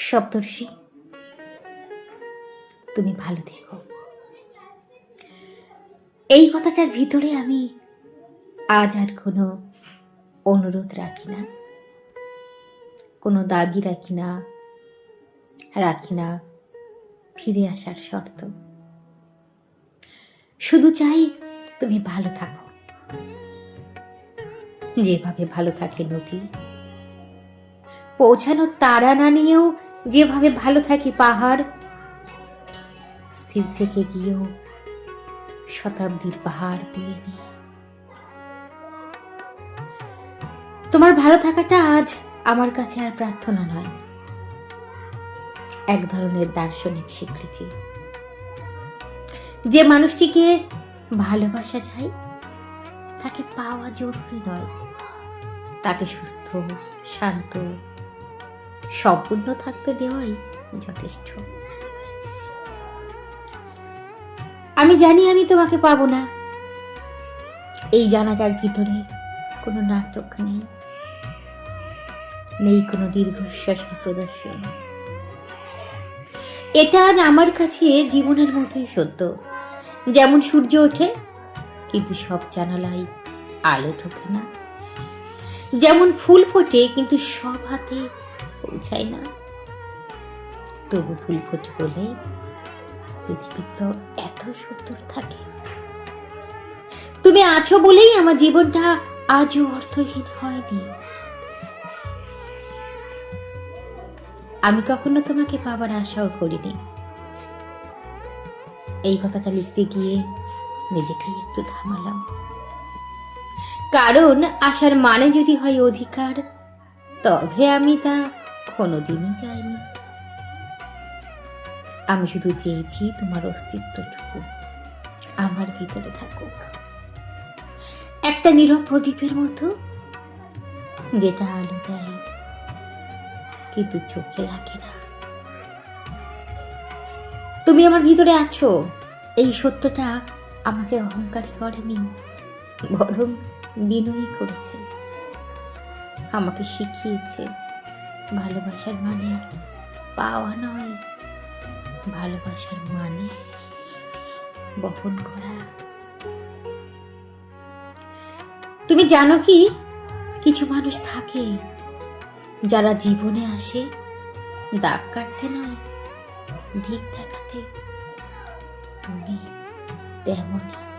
সপ্তর্ষি, তুমি ভালো থেকো। এই কথাটার ভিতরে আমি আজ আর কোনো অনুরোধ রাখি না, কোনো দাবি রাখি না ফিরে আসার শর্ত। শুধু চাই তুমি ভালো থাকো, যেভাবে ভালো থাকে নদী, পৌঁছানোর তাড়া না নিয়েও যেভাবে ভালো থাকে পাহাড়, স্থির থেকে গিয়েও শতাব্দীর পাহাড় বয়ে নিয়ে। তোমার ভালো থাকাটা আজ আমার কাছে আর প্রার্থনা নয়, এক ধরনের দার্শনিক স্বীকৃতি। যে মানুষটিকে ভালোবাসা যায় তাকে পাওয়া জরুরি নয়, তাকে সুস্থ, শান্ত, সম্পূর্ণ থাকতে দেওয়াই যথেষ্ট। আমি জানি আমি তোমাকে পাবো না, এই জানাটার ভিতরে কোনো নাটক নেই কোনো দীর্ঘশ্বাসের প্রদর্শন। এটা আজ আমার কাছে জীবনের মতোই সত্য। যেমন সূর্য ওঠে কিন্তু সব জানালায় আলো ঢোকে না, যেমন ফুল ফোটে কিন্তু সব হাতে পৌঁছায় না, তবু ফুল ফোটে বলে পৃথিবী তো এত সুন্দর থাকে। তুমি আছো বলেই আমার জীবনটা আজও অর্থহীন হয়নি। আমি কখনো তোমাকে পাবার আশাও করিনি। এই কথাটা লিখতে গিয়ে নিজেকেই একটু থামালাম, কারণ আশার মানে যদি হয় অধিকার, তবে আমি তা কোনোদিনই চাইনি। আমি শুধু চেয়েছি তোমার অস্তিত্বটুকু আমার ভিতরে থাকুক, একটা নীরব প্রদীপের মতো, যেটা আলো দেয় কিন্তু চোখে লাগে না। তুমি আমার ভিতরে আছো, এই সত্যটা আমাকে অহংকারী করেনি, বরং বিনয়ী করেছে। আমাকে শিখিয়েছে ভালোবাসার মানে পাওয়া নয়, ভালোবাসার মানে বহন করা। তুমি জানো কি, কিছু মানুষ থাকে যারা জীবনে আসে দাগ কাটতে নয়, দিক দেখাতে। তুমি তেমনই।